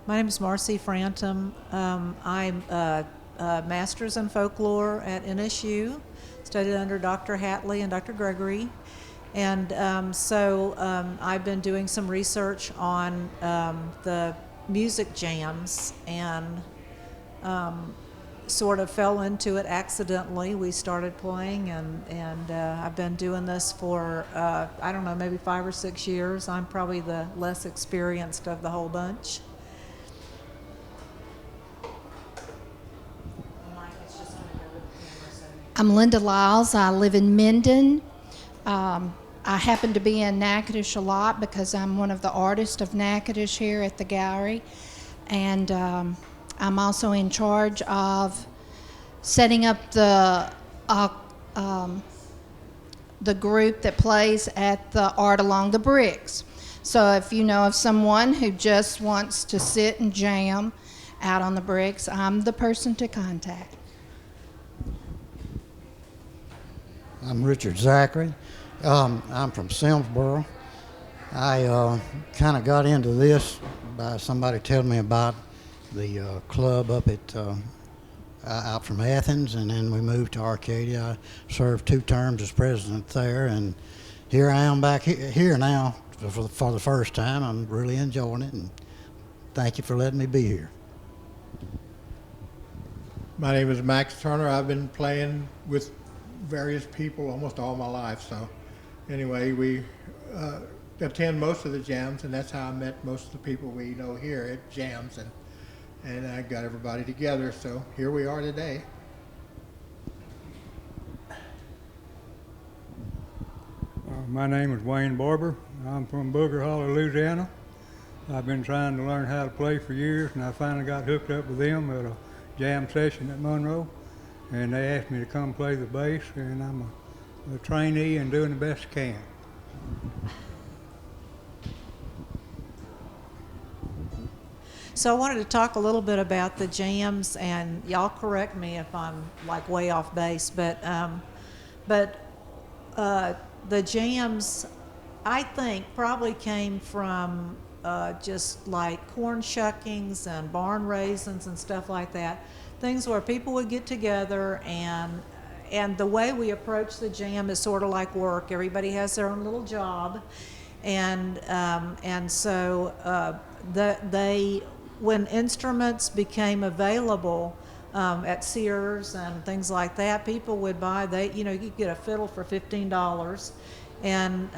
My name is Marcy Frantum. I'm a master's in folklore at NSU, studied under Dr. Hatley and Dr. Gregory. And I've been doing some research on the music jams and sort of fell into it accidentally. We started playing, and I've been doing this for, I don't know, maybe 5 or 6 years. I'm probably the less experienced of the whole bunch. I'm Linda Lyles. I live in Minden. I happen to be in Natchitoches a lot because I'm one of the artists of Natchitoches here at the gallery. And I'm also in charge of setting up the group that plays at the Art Along the Bricks. So if you know of someone who just wants to sit and jam out on the bricks, I'm the person to contact. I'm Richard Zachary. I'm from Simsboro. I kind of got into this by somebody telling me about the club up at out from Athens, and then we moved to Arcadia. I served 2 terms as president there, and here I am back here now for the first time. I'm really enjoying it, and thank you for letting me be here. My name is Max Turner. I've been playing with various people almost all my life. So anyway, we attend most of the jams, and that's how I met most of the people we know here at jams, and I got everybody together. So here we are today. My name is Wayne Barber. I'm from Booger Hollow, Louisiana. I've been trying to learn how to play for years, and I finally got hooked up with them at a jam session at Monroe. And they asked me to come play the bass, and I'm a trainee and doing the best I can. So I wanted to talk a little bit about the jams, and y'all correct me if I'm like way off base, but the jams, I think, probably came from just like corn shuckings and barn raisins and stuff like that. Things where people would get together, and the way we approach the jam is sort of like work. Everybody has their own little job, and so when instruments became available at Sears and things like that, people would buy. You could get a fiddle for $15, and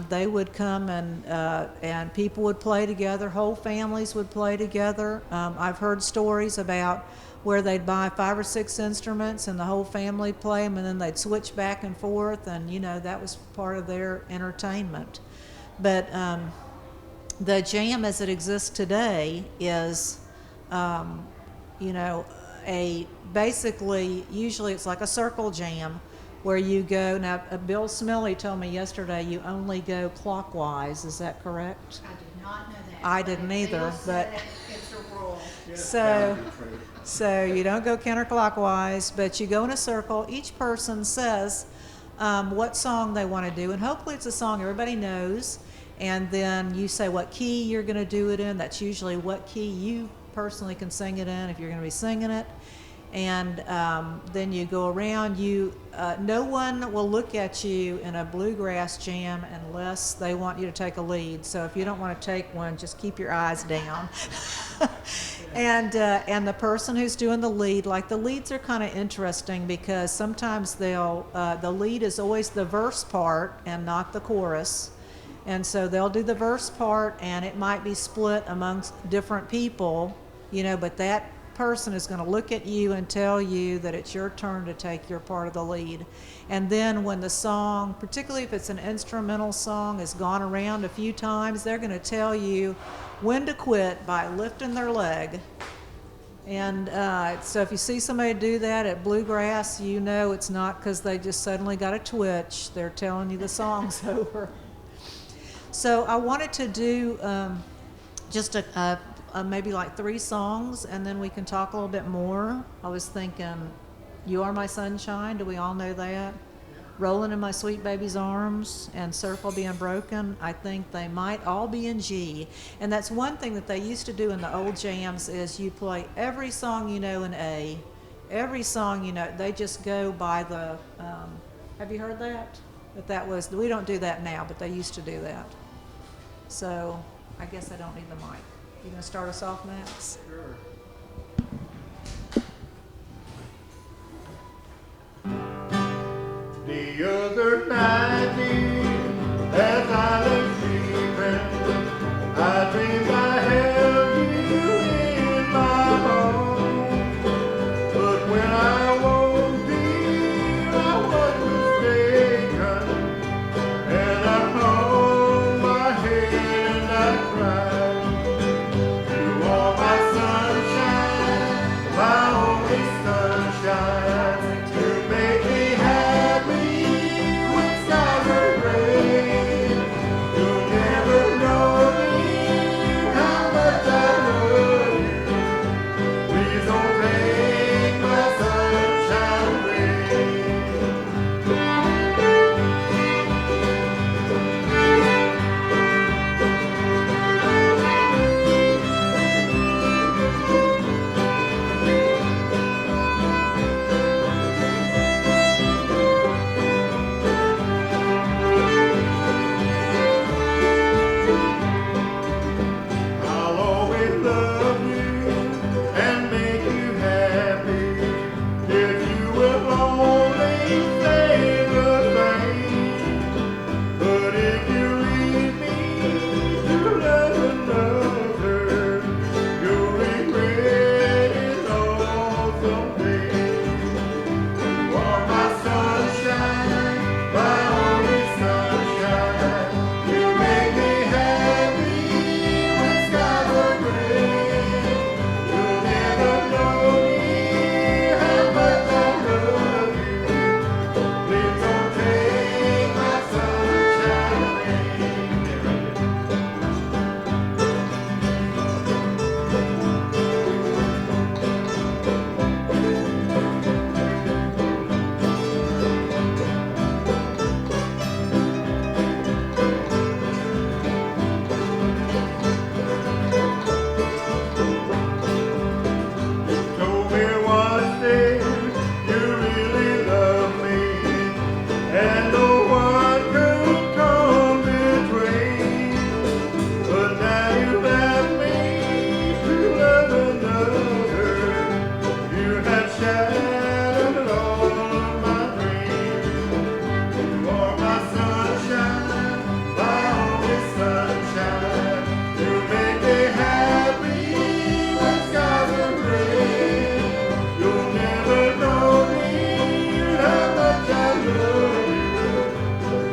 they would come and people would play together. Whole families would play together. I've heard stories about where they'd buy 5 or 6 instruments and the whole family play them, and then they'd switch back and forth, and that was part of their entertainment. But the jam as it exists today is, basically, usually it's like a circle jam where you go. Now, Bill Smiley told me yesterday you only go clockwise. Is that correct? I did not know that. I didn't either, but it's a rule. So you don't go counterclockwise, but you go in a circle. Each person says what song they want to do, and hopefully it's a song everybody knows. And then you say what key you're going to do it in. That's usually what key you personally can sing it in if you're going to be singing it. And then you go around. No one will look at you in a bluegrass jam unless they want you to take a lead. So if you don't want to take one, just keep your eyes down. And the person who's doing the lead, like the leads are kind of interesting because sometimes the lead is always the verse part and not the chorus. And so they'll do the verse part, and it might be split amongst different people, but that person is going to look at you and tell you that it's your turn to take your part of the lead. And then when the song, particularly if it's an instrumental song, has gone around a few times, they're going to tell you when to quit by lifting their leg. And so if you see somebody do that at bluegrass, it's not because they just suddenly got a twitch. They're telling you the song's over. So I wanted to do just maybe like 3 songs, and then we can talk a little bit more. I was thinking, "You Are My Sunshine." Do we all know that? Rolling in My Sweet Baby's Arms and Circle Being Broken, I think they might all be in G. And that's one thing that they used to do in the old jams is you play every song you know in A, every song you know. They just go by the, have you heard that? That was, we don't do that now, but they used to do that. So I guess I don't need the mic. You gonna start us off, Max? Sure. The other night, dear, as I lay sleeping, I dreamed I held you in my arms. But when I woke, dear, I was mistaken, and I hung my head and I cried. You are my sunshine, my only sunshine. You make me happy when skies are gray. You'll never know, dear, how much I love you. Please don't take my sunshine away. I'll always love you and make you happy if you will only say the same. But if you leave me to love another, you'll regret it all someday. You are my sunshine, my only sunshine. You make me happy when skies are gray. You'll never know, dear, how much I love you. Please don't take my sunshine told me once, dear, you really love me, and no one could come between. But now you left me to love another. You have shattered all of my dreams. You are my sunshine, my only sunshine. You make me happy when skies are gray. You'll never know, dear, how much I love you.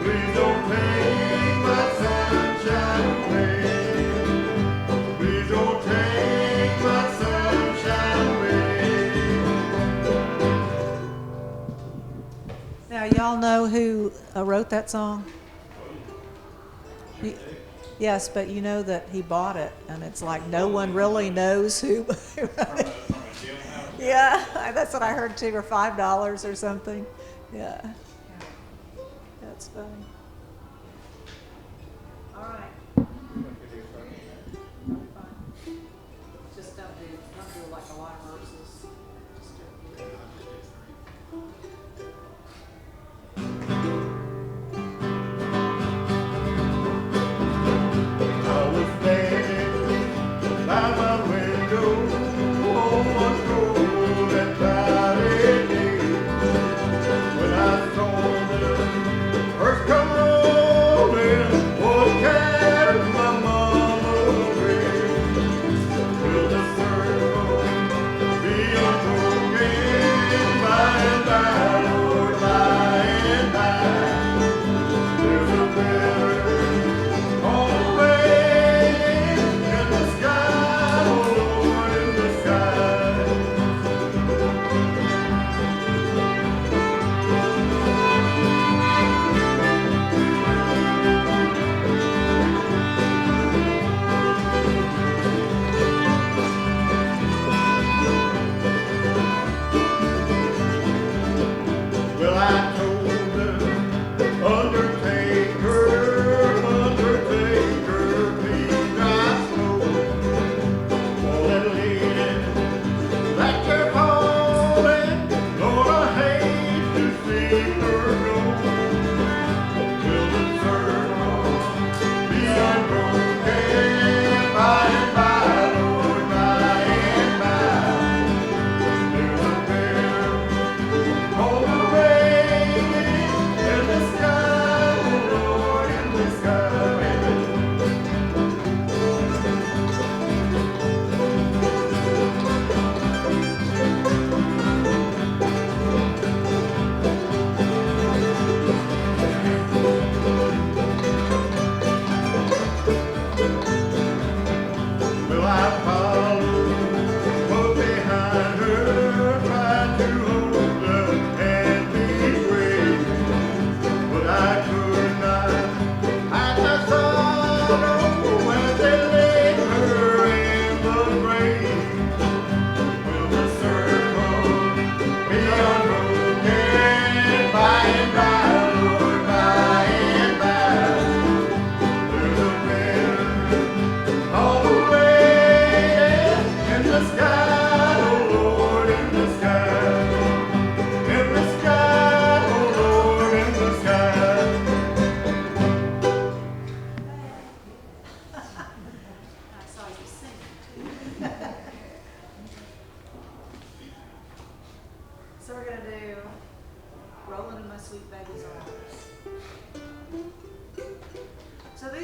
Please don't take my sunshine away. Please don't take my sunshine away. Now, y'all know who wrote that song? Yes, but you know that he bought it, and it's like no one really knows who wrote it. Yeah, that's what I heard too, or $5 or something. Yeah. That's funny. All right. Just don't do like a lot of verses. Just do it. I was standing by my window on one cold and cloudy day when I saw the first come rolling, oh, carried my mama away. Will the circle be unbroken by and by?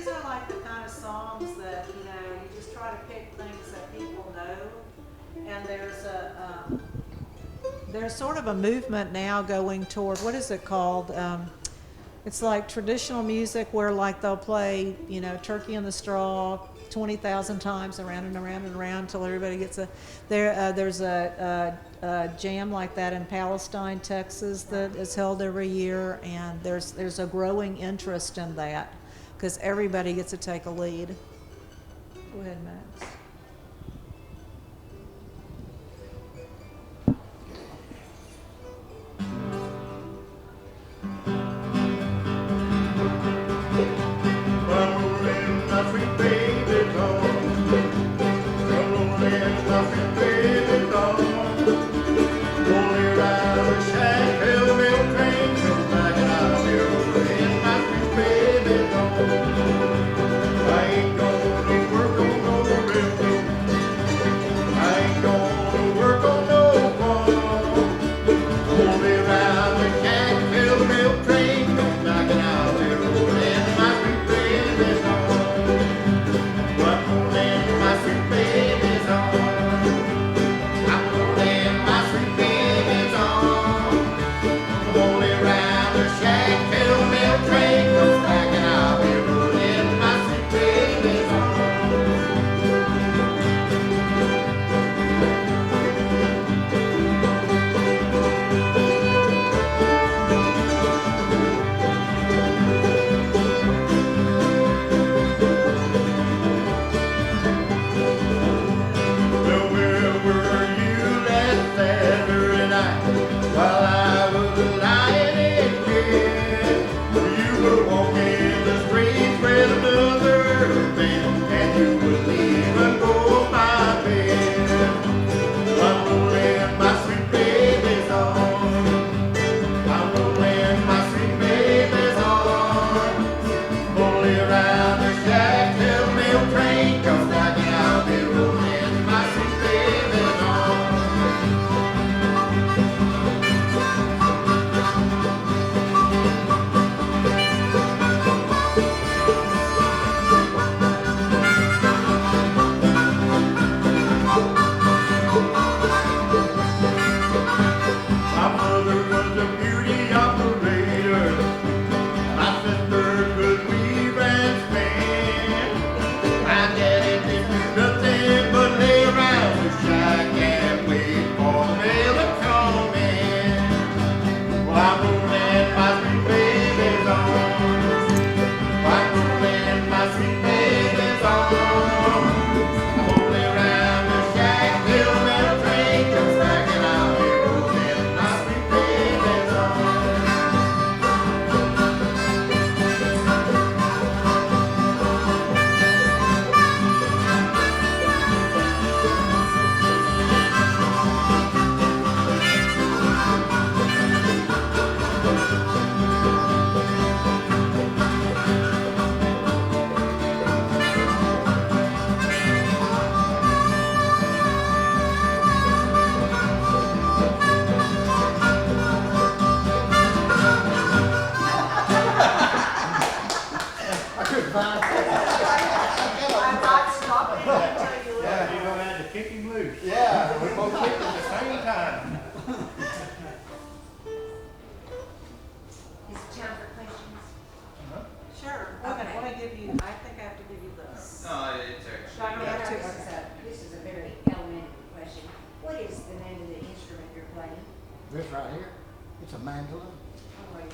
these are like the kind of songs that, you know, you just try to pick things that people know. And there's sort of a movement now going toward, what is it called? It's like traditional music where like they'll play, you know, Turkey in the Straw 20,000 times around and around and around until everybody gets a. There's a jam like that in Palestine, Texas, that is held every year, and there's a growing interest in that because everybody gets to take a lead. Go ahead, Max. This right here, it's a mandolin. Oh, wait.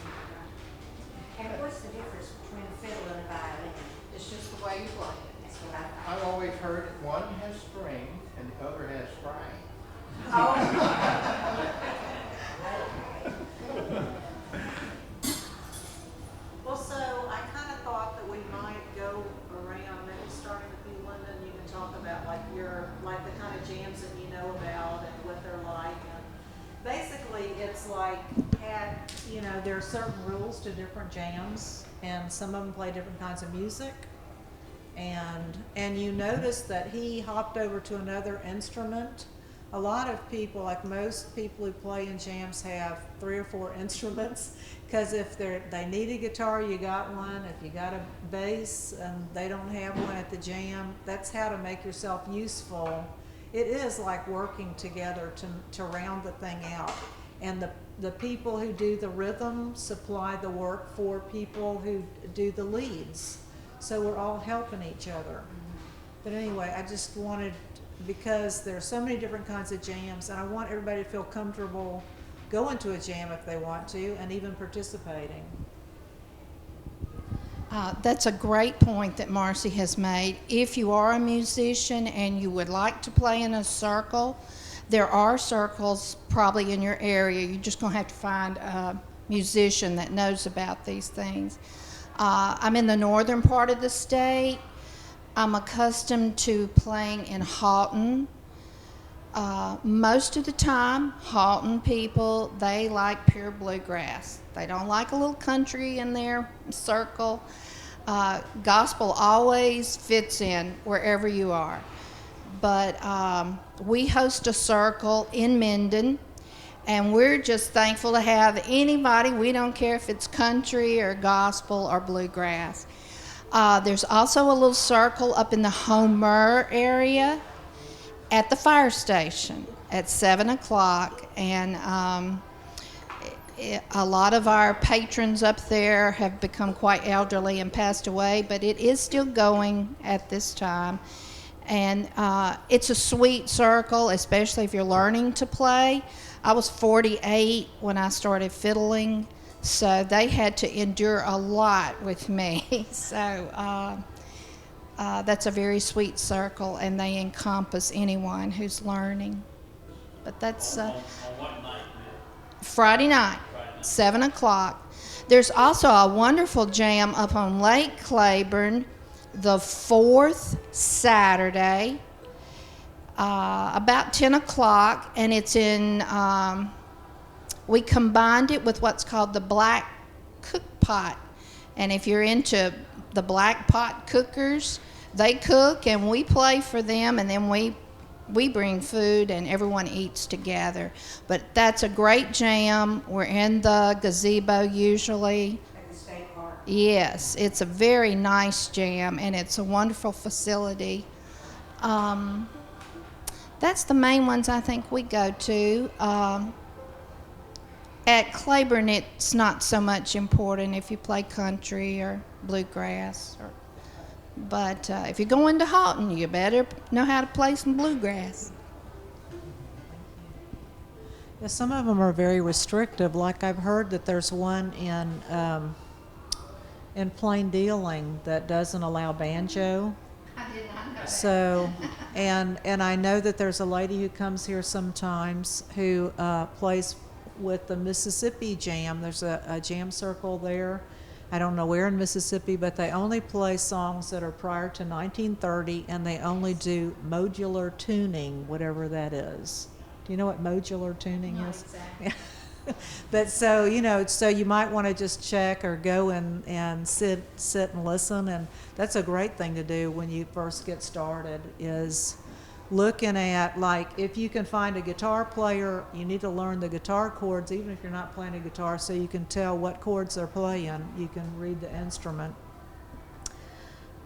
And what's the difference between a fiddle and a violin? It's just the way you play it. That's what I thought. I've always heard that one has strings and the other has string. Oh. Well, so I kind of thought that we might go around, maybe starting with you, Linda, and you can talk about like the kind of jams that you know about and what they're like. And basically, it's like there are certain rules to different jams, and some of them play different kinds of music. And you notice that he hopped over to another instrument a lot of people, like most people who play in jams, have 3 or 4 instruments. Because if they need a guitar, you got one. If you got a bass and they don't have one at the jam, that's how to make yourself useful. It is like working together to round the thing out. And the people who do the rhythm supply the work for people who do the leads. So we're all helping each other. But anyway, I just wanted, because there's so many different kinds of jams, and I want everybody to feel comfortable going to a jam if they want to, and even participating. That's a great point that Marcy has made. If you are a musician and you would like to play in a circle, there are circles probably in your area. You're just going to have to find a musician that knows about these things. I'm in the northern part of the state. I'm accustomed to playing in Halton. Most of the time, Halton people, they like pure bluegrass. They don't like a little country in their circle. Gospel always fits in wherever you are. But we host a circle in Minden, and we're just thankful to have anybody. We don't care if it's country or gospel or bluegrass. There's also a little circle up in the Homer area at the fire station at 7 o'clock, and a lot of our patrons up there have become quite elderly and passed away, but it is still going at this time. And it's a sweet circle, especially if you're learning to play. I was 48 when I started fiddling, so they had to endure a lot with me. So that's a very sweet circle, and they encompass anyone who's learning. But that's on what night? Friday night, 7 o'clock. There's also a wonderful jam up on Lake Claiborne the 4th Saturday, about 10 o'clock, and it's in, we combined it with what's called the Black Cook Pot. And if you're into the Black Pot cookers, they cook and we play for them, and then we bring food and everyone eats together. But that's a great jam. We're in the gazebo usually. At the state park. Yes, it's a very nice jam, and it's a wonderful facility. That's the main ones I think we go to. At Claiborne, it's not so much important if you play country or bluegrass. But if you're going to Halton, you better know how to play some bluegrass. Yeah, some of them are very restrictive. Like I've heard that there's one in Plain Dealing that doesn't allow banjo. I did not know that. So, and I know that there's a lady who comes here sometimes who plays with the Mississippi Jam. There's a jam circle there. I don't know where in Mississippi, but they only play songs that are prior to 1930, and they only do modular tuning, whatever that is. Do you know what modular tuning is? Exactly. But so, so you might want to just check or go and sit and listen, and that's a great thing to do when you first get started, is looking at, like, if you can find a guitar player, you need to learn the guitar chords, even if you're not playing a guitar, so you can tell what chords they're playing. You can read the instrument.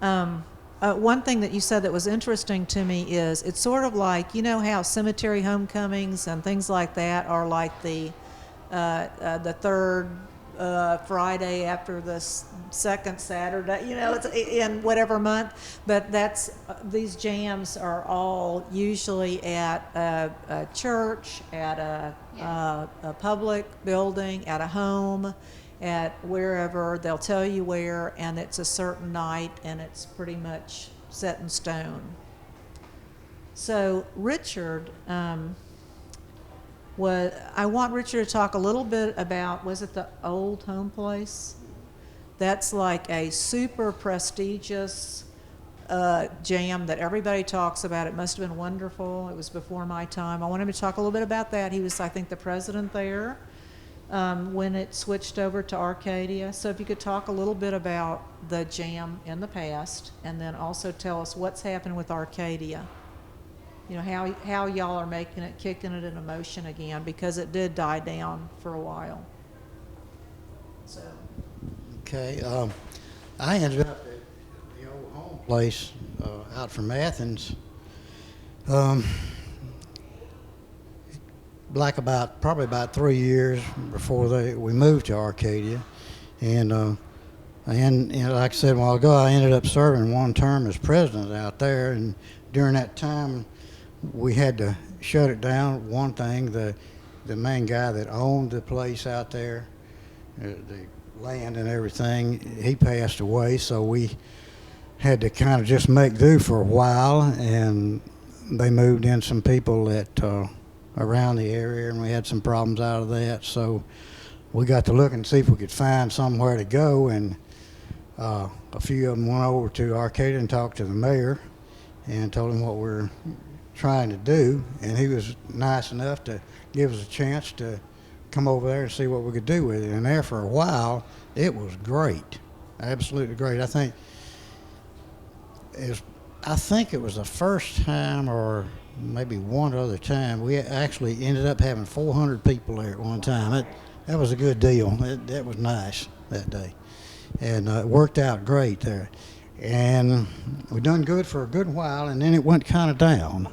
One thing that you said that was interesting to me is it's sort of like, how cemetery homecomings and things like that are like the third Friday after the second Saturday, it's in whatever month, but these jams are all usually at a church, at a public building, at a home, at wherever. They'll tell you where, and it's a certain night, and it's pretty much set in stone. So Richard, I want Richard to talk a little bit about, was it the Old Home Place? That's like a super prestigious jam that everybody talks about. It must have been wonderful. It was before my time. I want him to talk a little bit about that. He was, I think, the president there when it switched over to Arcadia. So if you could talk a little bit about the jam in the past, and then also tell us what's happened with Arcadia. you know, how y'all are making it, kicking it into motion again, because it did die down for a while. So. Okay, I ended up at the old home place out from Athens. Probably about 3 years before we moved to Arcadia, and like I said a while ago, I ended up serving one term as president out there, and during that time, we had to shut it down. One thing, the main guy that owned the place out there, the land and everything, he passed away, so we had to kind of just make do for a while, and they moved in some people that around the area, and we had some problems out of that, so we got to look and see if we could find somewhere to go, and a few of them went over to Arcadia and talked to the mayor and told him what we're trying to do, and he was nice enough to give us a chance to come over there and see what we could do with it. And there for a while, it was great, absolutely great. I think it was the first time, or maybe one other time, we actually ended up having 400 people there at one time. That was a good deal. That was nice that day, and it worked out great there. And we done good for a good while, and then it went kind of down,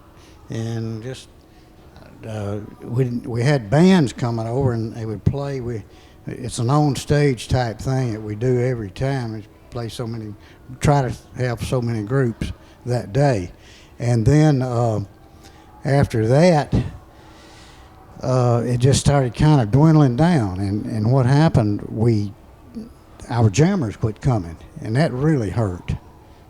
and just we had bands coming over, and they would play. It's an on stage type thing that we do every time. We play try to have so many groups that day, and then after that, it just started kind of dwindling down. And what happened? Our jammers quit coming, and that really hurt,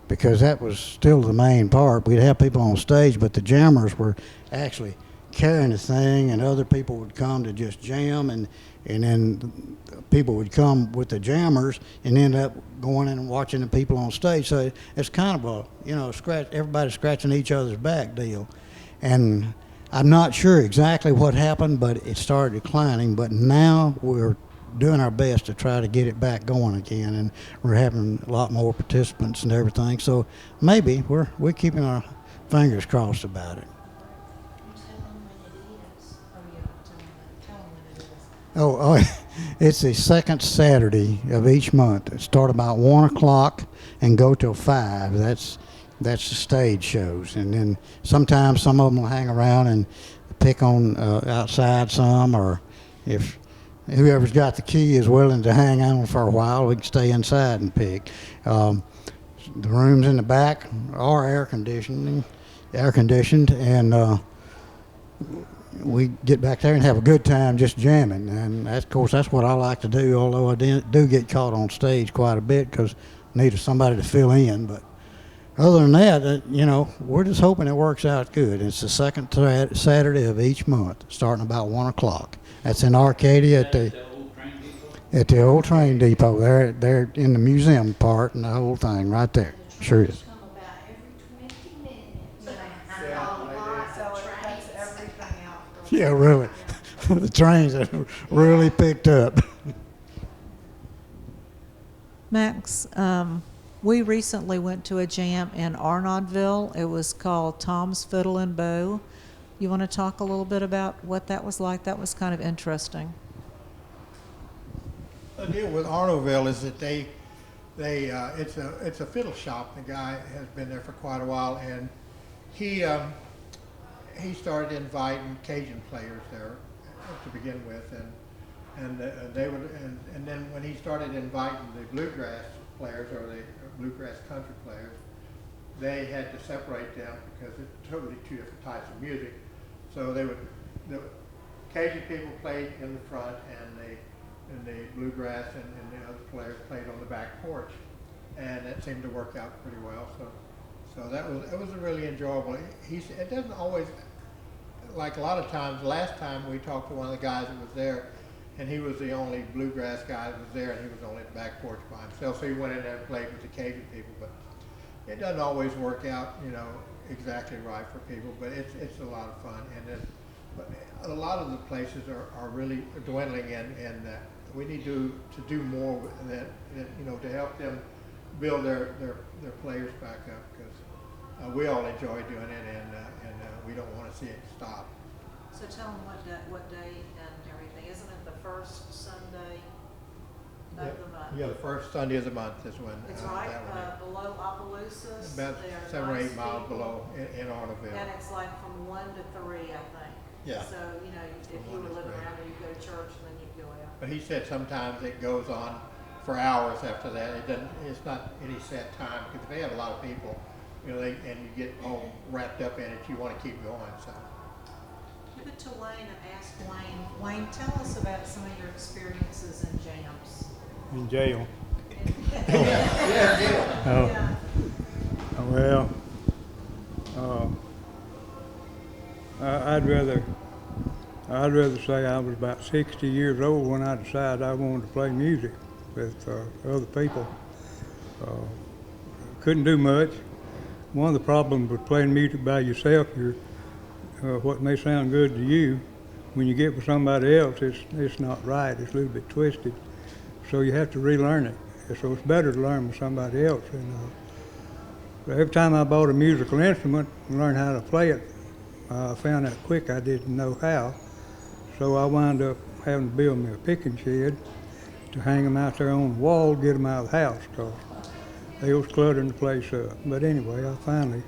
because that was still the main part. We'd have people on stage, but the jammers were actually carrying the thing, and other people would come to just jam, and then people would come with the jammers and end up going in and watching the people on stage. So it's kind of everybody scratching each other's back deal. And I'm not sure exactly what happened, but it started declining. But now we're doing our best to try to get it back going again, and we're having a lot more participants and everything. So maybe we're keeping our fingers crossed about it. Oh, it's the second Saturday of each month. It start about 1 o'clock and go till 5. That's the stage shows, and then sometimes some of them will hang around and pick on outside some, or if whoever's got the key is willing to hang on for a while, we can stay inside and pick. The rooms in the back are air conditioned, and we get back there and have a good time just jamming. And of course, that's what I like to do, although I do get caught on stage quite a bit because I need somebody to fill in. But other than that, we're just hoping it works out good. It's the second Saturday of each month, starting about 1 o'clock. That's in Arcadia at the old train depot. They're in the museum part and the whole thing right there. Sure is. Come about every 20 minutes. That's everything out. Yeah, really. The trains have really picked up. Max, we recently went to a jam in Arnaudville. It was called Tom's Fiddle and Bow. You want to talk a little bit about what that was like? That was kind of interesting. The deal with Arnaudville is that it's a fiddle shop. The guy has been there for quite a while, and he started inviting Cajun players there to begin with, and then when he started inviting the bluegrass players, or the bluegrass country players, they had to separate them because it's totally two different types of music. So the Cajun people played in the front, and the bluegrass and the other players played on the back porch, and that seemed to work out pretty well. So it was really enjoyable. It doesn't always, like a lot of times. Last time we talked to one of the guys that was there, and he was the only bluegrass guy that was there, and he was only at the back porch by himself. So he went in there and played with the Cajun people, but it doesn't always work out, exactly right for people. But it's a lot of fun, but a lot of the places are really dwindling, and we need to do more with that, to help them build their players back up, because we all enjoy doing it, and we don't want to see it stop. So tell them what day and everything. Isn't it the first Sunday of the month? Yeah, the first Sunday of the month is when It's right that one is. below Opelousas. About There are 7 or 8 nice miles people. below in Arnaville. And it's like from 1 to 3, I think. Yeah. So, you know, if From you 1 were to living 3. around there, you go to church and then you go out. But he said sometimes it goes on for hours after that. It doesn't. It's not any set time because they have a lot of people, you know. And you get all wrapped up in it. You want to keep going. So. Give it to Wayne and ask Wayne. Wayne, tell us about some of your experiences in jams. In jail. Yeah. Oh, Yeah. well, I'd rather say I was about 60 years old when I decided I wanted to play music with other people. Couldn't do much. One of the problems with playing music by yourself, what may sound good to you, when you get with somebody else, it's not right. It's a little bit twisted. So you have to relearn it. So it's better to learn with somebody else. And every time I bought a musical instrument and learned how to play it, I found out quick I didn't know how. So I wound up having to build me a picking shed to hang them out there on the wall, get them out of the house, because they was cluttering the place up. But anyway, I finally,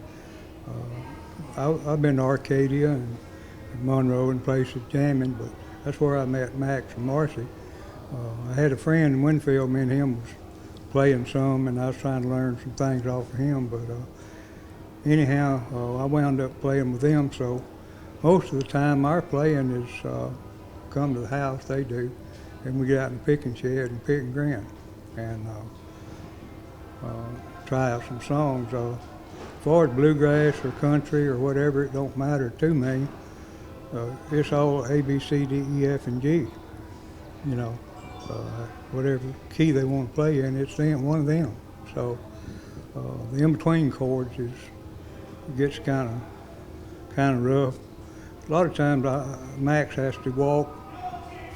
I've been to Arcadia and Monroe and places jamming, but that's where I met Max and Marcy. I had a friend in Winfield, me and him was playing some, and I was trying to learn some things off of him, but anyhow, I wound up playing with them, so most of the time our playing is come to the house, they do, and we get out in the picking shed and pick and grin, and try out some songs. As far as bluegrass or country or whatever, it don't matter to me. It's all A, B, C, D, E, F, and G, you know. Whatever key they want to play in, it's one of them. So the in-between chords gets kind of rough. A lot of times Max has to walk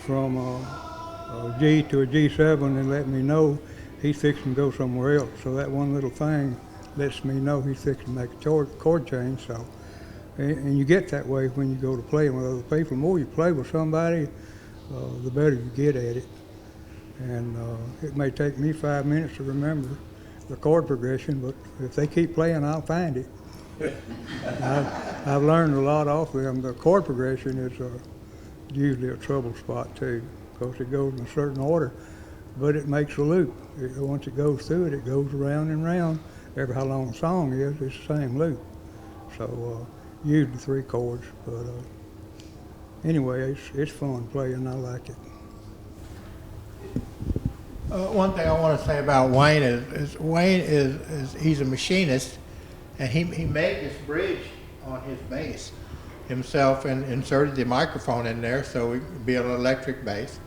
from a G to a G7 and let me know he's fixing to go somewhere else. So that one little thing lets me know he's fixing to make a chord change. So, and you get that way when you go to playing with other people. The more you play with somebody, the better you get at it. And it may take me 5 minutes to remember the chord progression, but if they keep playing, I'll find it. I've learned a lot off of them. The chord progression is usually a trouble spot too, because it goes in a certain order, but it makes a loop. Once it goes through it, it goes around and round. Ever how long a song is, it's the same loop. So usually 3 chords, but anyway, it's fun playing. I like it. One thing I want to say about Wayne is Wayne is he's a machinist, and he made this bridge on his bass himself and inserted the microphone in there so it could be an electric bass.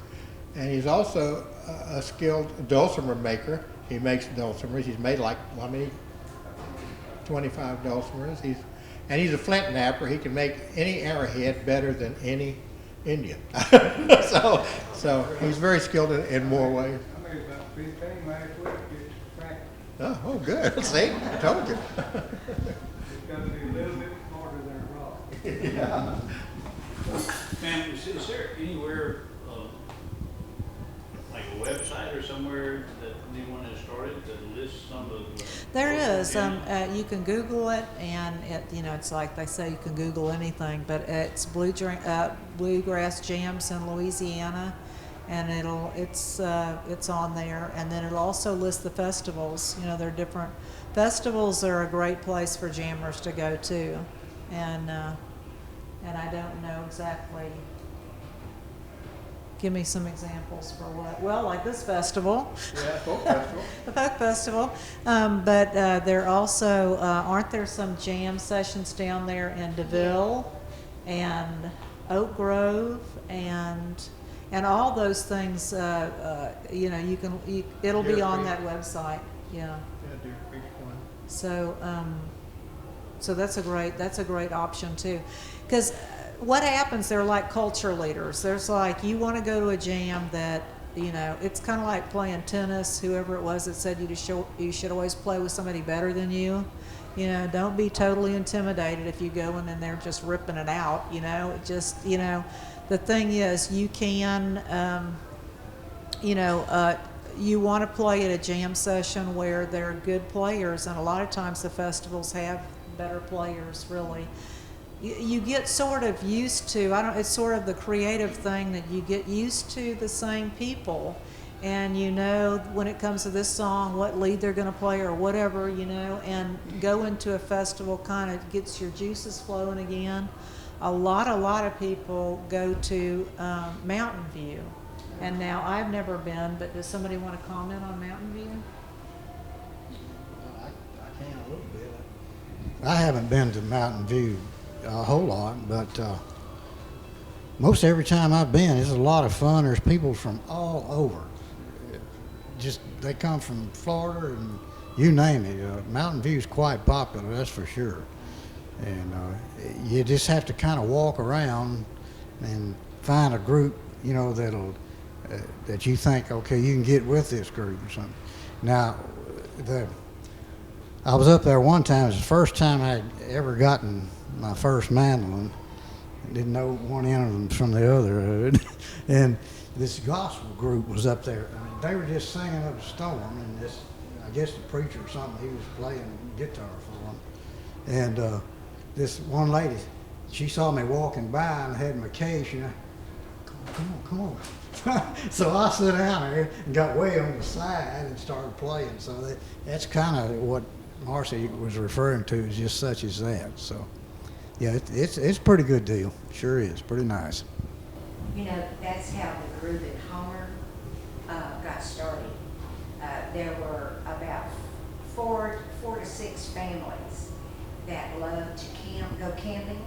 And he's also a skilled dulcimer maker. He makes dulcimers. He's made 25 dulcimers. He's a flint knapper. He can make any arrowhead better than any Indian. so he's very skilled in more ways. I made about 15 last week, it's practice. Oh, good. See, I told you. It's got to be a little bit smarter than a rock. Yeah. Ma'am, is there anywhere, like a website or somewhere that anyone has started that lists some of the... There is. You can Google it, and it's like they say you can Google anything, but it's bluegrass jams in Louisiana, and it's on there, and then it'll also list the festivals. You know, there are different festivals. Are a great place for jammers to go to, and I don't know exactly. Give me some examples for what? Well, like this festival. Yeah, folk festival. The folk festival. But there also, aren't there some jam sessions down there in DeVille and Oak Grove and all those things, it'll be on that website. Yeah. Yeah, Deer Creek one. So that's a great option too. Because what happens, they're like culture leaders. There's like, you want to go to a jam that, it's kind of like playing tennis. Whoever it was that said you should always play with somebody better than you. You know, don't be totally intimidated if you go in and they're just ripping it out. You know, it just, you know, the thing is, you can, you want to play at a jam session where there are good players, and a lot of times the festivals have better players, really. You get sort of used to, it's sort of the creative thing that you get used to the same people, and you know when it comes to this song what lead they're going to play or whatever, you know, and go into a festival kind of gets your juices flowing again. A lot of people go to Mountain View, and now I've never been, but does somebody want to comment on Mountain View? I can a little bit. I haven't been to Mountain View a whole lot, but most every time I've been, it's a lot of fun. There's people from all over. Just they come from Florida and you name it. Mountain View is quite popular, that's for sure. And you just have to kind of walk around and find a group, you know, that you think, okay, you can get with this group or something. Now, I was up there one time. It was the first time I'd ever gotten my first mandolin. I didn't know one end of them from the other. And this gospel group was up there. I mean, they were just singing up a storm, and this, I guess the preacher or something, he was playing guitar for them. And this one lady, she saw me walking by and had my case, you know, come on. So I sat down there and got way on the side and started playing. So that's kind of what Marcy was referring to, is just such as that. So yeah, it's a pretty good deal. Sure is. Pretty nice. You know, that's how the group at Homer got started. There were about four to six families that loved to go camping,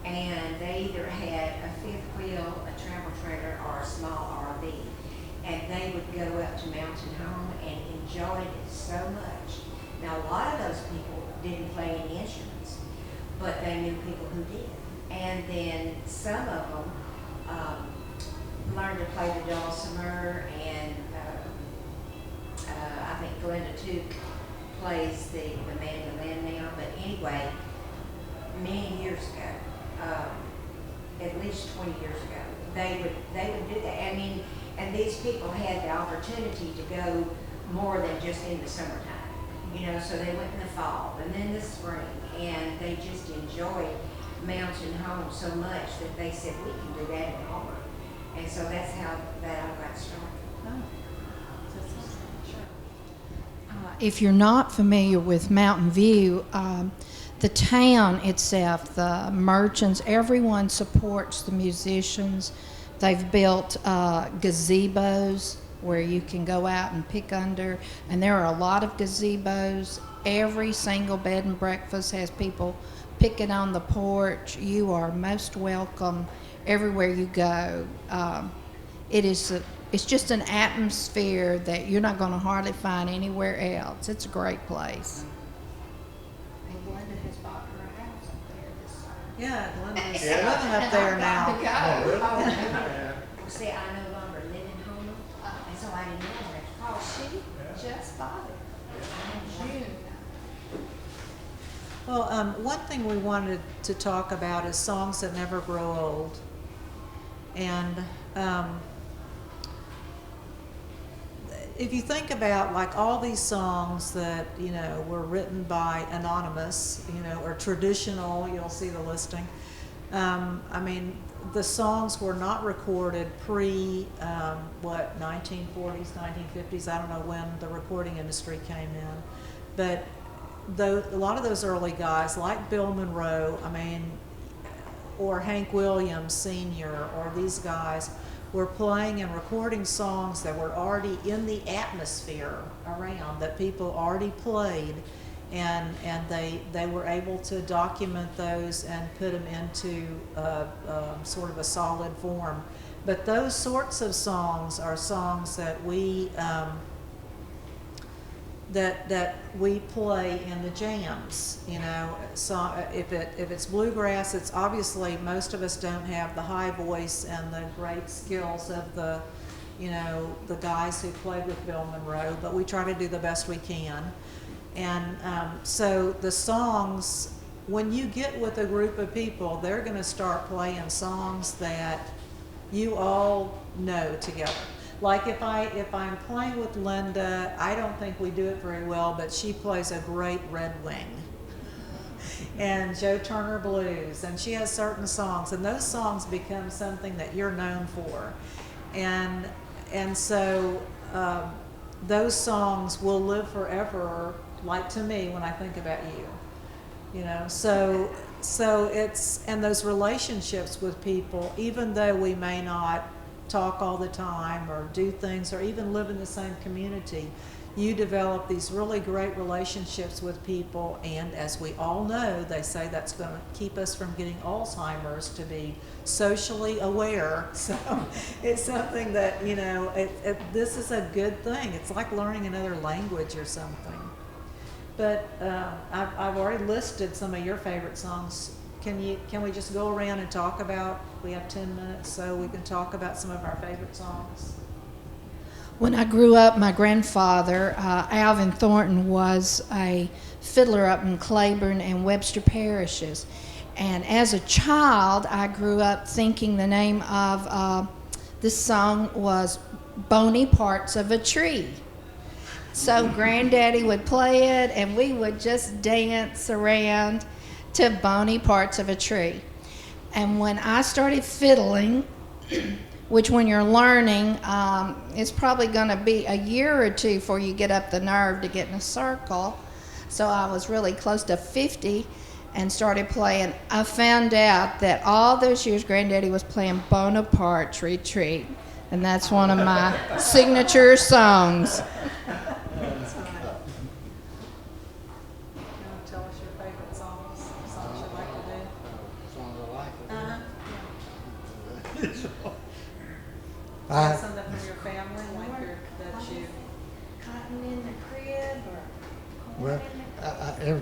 and they either had a fifth wheel, a travel trailer, or a small RV, and they would go up to Mountain Home and enjoyed it so much. Now, a lot of those people didn't play any instruments, but they knew people who did, and then some of them learned to play the dulcimer, and I think Glenda Took plays the mandolin now. But anyway, many years ago, at least 20 years ago, they would do that. I mean, and these people had the opportunity to go more than just in the summertime. You know, so they went in the fall and then the spring, and they just enjoyed Mountain Home so much that they said, we can do that in Homer. And so that's how that all got started. If you're not familiar with Mountain View, the town itself, the merchants, everyone supports the musicians. They've built gazebos where you can go out and pick under, and there are a lot of gazebos. Every single bed and breakfast has people picking on the porch. You are most welcome everywhere you go. It's just an atmosphere that you're not going to hardly find anywhere else. It's a great place. And Glenda has bought her a house up there this summer. Yeah, Glenda's living up there now. Yeah. See, I no longer live in Homer, and so I didn't know where to call. She just bought it in June. Well, one thing we wanted to talk about is songs that never grow old. And if you think about like all these songs that, you know, were written by anonymous, you know, or traditional, you'll see the listing. I mean, the songs were not recorded pre, 1940s, 1950s. I don't know when the recording industry came in. But a lot of those early guys, like Bill Monroe, I mean, or Hank Williams Sr., or these guys, were playing and recording songs that were already in the atmosphere around, that people already played, and they were able to document those and put them into sort of a solid form. But those sorts of songs are songs that we that we play in the jams, you know. So if it's bluegrass, it's obviously most of us don't have the high voice and the great skills of the, you know, the guys who played with Bill Monroe, but we try to do the best we can. And so the songs, when you get with a group of people, they're going to start playing songs that you all know together. Like if I'm playing with Linda, I don't think we do it very well, but she plays a great Red Wing and Joe Turner Blues, and she has certain songs, and those songs become something that you're known for, and so those songs will live forever. Like to me, when I think about you, so it's, and those relationships with people, even though we may not talk all the time or do things or even live in the same community, you develop these really great relationships with people, and as we all know, they say that's going to keep us from getting Alzheimer's, to be socially aware. So it's something that, this is a good thing. It's like learning another language or something. But I've already listed some of your favorite songs. Can we just go around and talk about, we have 10 minutes, so we can talk about some of our favorite songs. When I grew up, my grandfather, Alvin Thornton, was a fiddler up in Claiborne and Webster parishes. And as a child, I grew up thinking the name of this song was Bony Parts of a Tree. So Granddaddy would play it, and we would just dance around to Bony Parts of a Tree. And when I started fiddling, which when you're learning, it's probably going to be a year or two before you get up the nerve to get in a circle. So I was really close to 50 and started playing. I found out that all those years Granddaddy was playing Bonaparte Retreat, and that's one of my signature songs. Tell us your favorite songs you like to do. Songs I like. Something from your family, like that you. Cotton in the crib or Well, every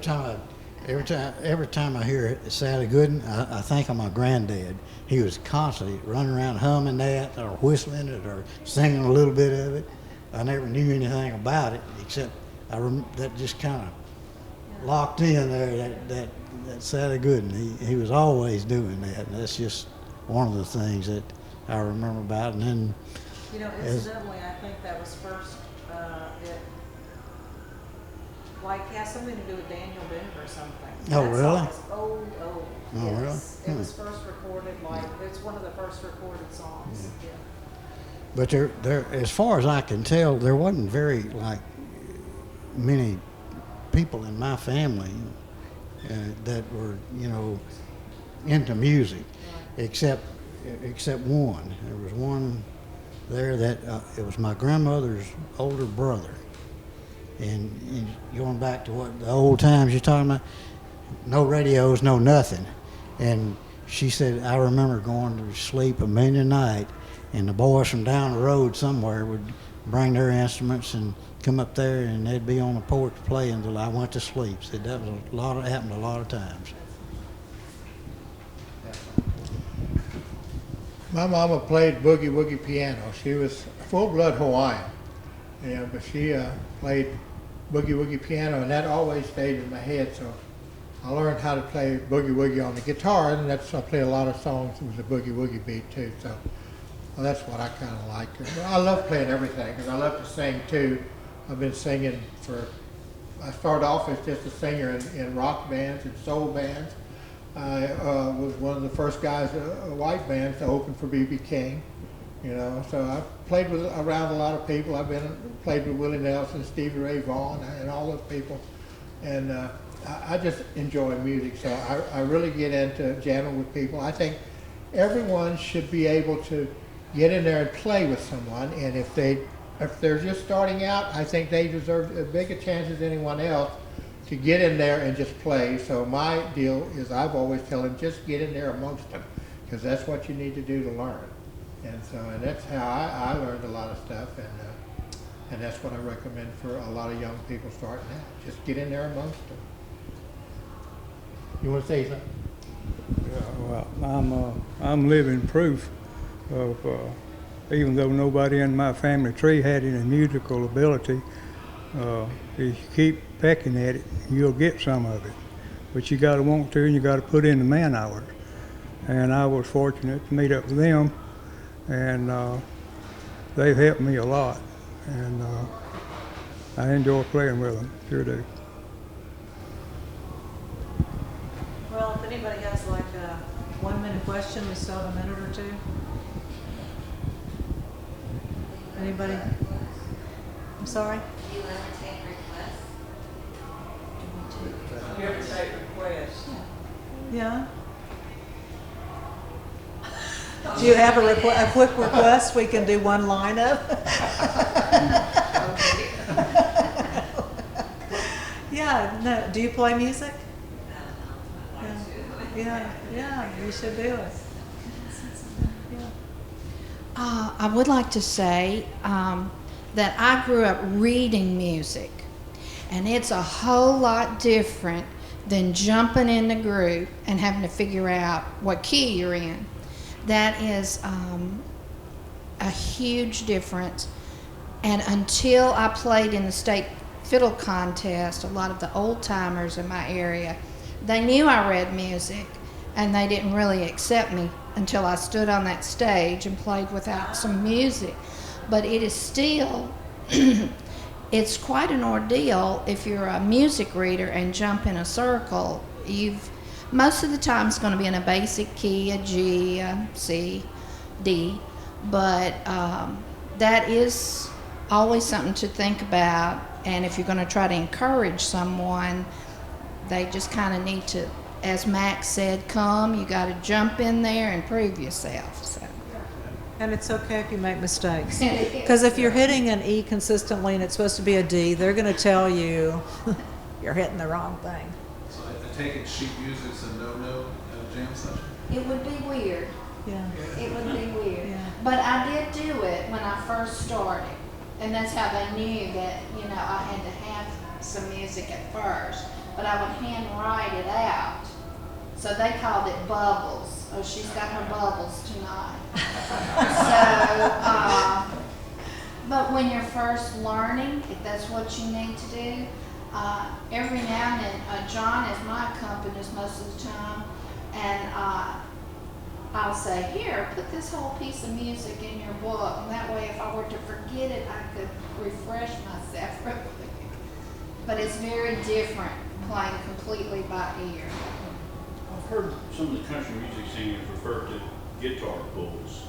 time I hear Sally Gooden, I think of my granddad. He was constantly running around humming that, or whistling it, or singing a little bit of it. I never knew anything about it, except that just kind of locked in there. That Sally Gooden. He was always doing that, and that's just one of the things that I remember about. And then, Incidentally, I think that was first, has something to do with Daniel Boone or something. Oh, That really? song is old. Oh, Yes. really? It was first recorded, it's one of the first recorded songs. Yeah. but there, as far as I can tell, there wasn't very many people in my family that were into music, except one. There was one there that it was my grandmother's older brother. And going back to what the old times you're talking about, no radios, no nothing. And she said, I remember going to sleep a night, and the boys from down the road somewhere would bring their instruments and come up there, and they'd be on the porch playing until I went to sleep. Said that was happened a lot of times. My mama played boogie woogie piano. She was full-blood Hawaiian, but she played boogie woogie piano, and that always stayed in my head. So I learned how to play boogie woogie on the guitar, and I played a lot of songs with the boogie woogie beat too. So that's what I kind of like. I love playing everything because I love to sing too. I've been singing I started off as just a singer in rock bands and soul bands. I was one of the first guys, white bands, to open for B.B. King. So I played around a lot of people. I've played with Willie Nelson, Stevie Ray Vaughan, and all those people. And I just enjoy music, so I really get into jamming with people. I think everyone should be able to get in there and play with someone, and if they're just starting out, I think they deserve as big a chance as anyone else to get in there and just play. So my deal is I've always tell them, just get in there amongst them, because that's what you need to do to learn. And that's how I learned a lot of stuff, and that's what I recommend for a lot of young people starting out. Just get in there amongst them. You want to say something? Yeah, well, I'm living proof of, even though nobody in my family tree had any musical ability, If you keep pecking at it, you'll get some of it. But you got to want to, and you got to put in the man hours. And I was fortunate to meet up with them, and they've helped me a lot. And I enjoy playing with them, sure do. Well, if anybody has like a 1 minute question, we still have a minute or two. Anybody? I'm sorry? Do you ever take requests? You ever take requests? Yeah. Do you have a quick request we can do one line of? Yeah, no, do you play music? Yeah, you should do it. Yeah. I would like to say that I grew up reading music, and it's a whole lot different than jumping in the group and having to figure out what key you're in. That is a huge difference. And until I played in the state fiddle contest, a lot of the old timers in my area, they knew I read music, and they didn't really accept me until I stood on that stage and played without some music. But it is still, it's quite an ordeal if you're a music reader and jump in a circle. Most of the time it's going to be in a basic key, a G, a C, D, but that is always something to think about. And if you're going to try to encourage someone, they just kind of need to, as Max said, you got to jump in there and prove yourself. So. And it's okay if you make mistakes. Because if you're hitting an E consistently and it's supposed to be a D, they're going to tell you you're hitting the wrong thing. So I take it sheet music's a no-no at a jam session? It would be weird. Yeah. It would be weird. Yeah. But I did do it when I first started. And that's how they knew that, I had to have some music at first. But I would hand write it out. So they called it bubbles. Oh, she's got her bubbles tonight. But when you're first learning, if that's what you need to do, every now and then, John is my accompanist most of the time, and I'll say, here, put this whole piece of music in your book, and that way if I were to forget it, I could refresh myself real quick. But it's very different playing completely by ear. I've heard some of the country music singers refer to guitar pulls.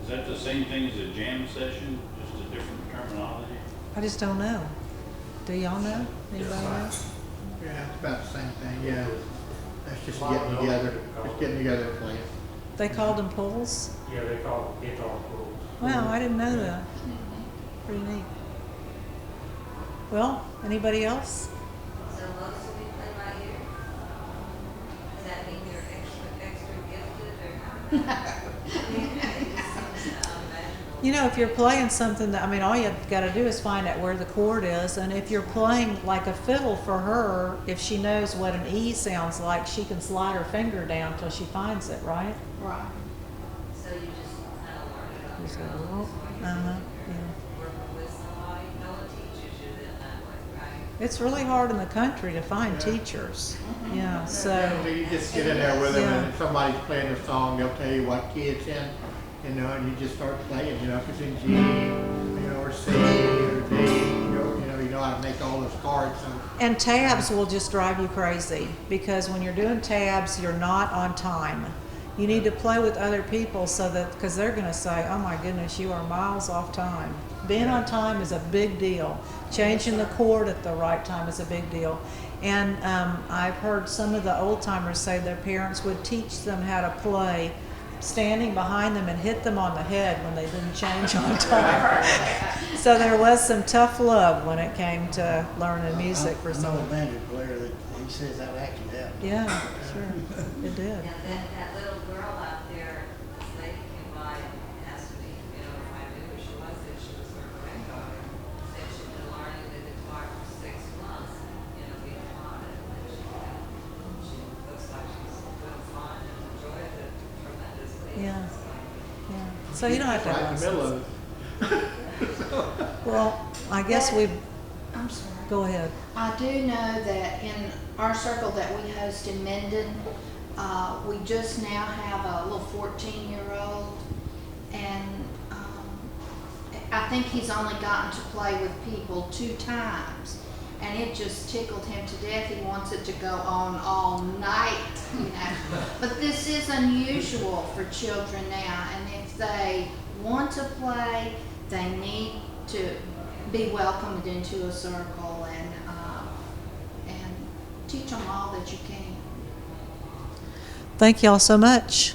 Is that the same thing as a jam session, just a different terminology? I just don't know. Do y'all know? Anybody know? Yeah, it's about the same thing, yeah. That's just getting together, and playing. They called them pulls? Yeah, they call it guitar pulls. Wow, I didn't know that. Pretty neat. Well, anybody else? So most of you play by ear? Does that mean you're extra gifted or not? If you're playing something that, all you got to do is find out where the chord is. And if you're playing like a fiddle for her, if she knows what an E sounds like, she can slide her finger down till she finds it, right? Right. So you just kind of learn it on Just your go, own. oh, yeah. Working with somebody, no one teaches you that way, right? It's really hard in the country to find teachers. Yeah, so. You just get in there with them, Yeah. and if somebody's playing a song, they'll tell you what key it's in, and you just start playing, if it's in G, or C, or D, you know how to make all those cards. So. And tabs will just drive you crazy, because when you're doing tabs, you're not on time. You need to play with other people because they're going to say, oh my goodness, you are miles off time. Being on time is a big deal. Changing the chord at the right time is a big deal. And I've heard some of the old timers say their parents would teach them how to play standing behind them and hit them on the head when they didn't change on time. So there was some tough love when it came to learning music for I know some. a banjo player that he says that actually happened. Yeah, sure, it did. Now that little girl out there, this lady came by and asked me, if I knew who she was, that she was her granddaughter. Said she'd been learning the guitar for 6 months, being taught it. And she looks like she's doing fine and enjoyed it tremendously. Yeah. Yeah. So you don't have to Right have in the middle lessons. of it. Well, I guess we've. I'm sorry. Go ahead. I do know that in our circle that we host in Minden, we just now have a little 14-year-old, and I think he's only gotten to play with people 2 times, and it just tickled him to death. He wants it to go on all night, you know. But this is unusual for children now, and if they want to play, they need to be welcomed into a circle and teach them all that you can. Thank y'all so much.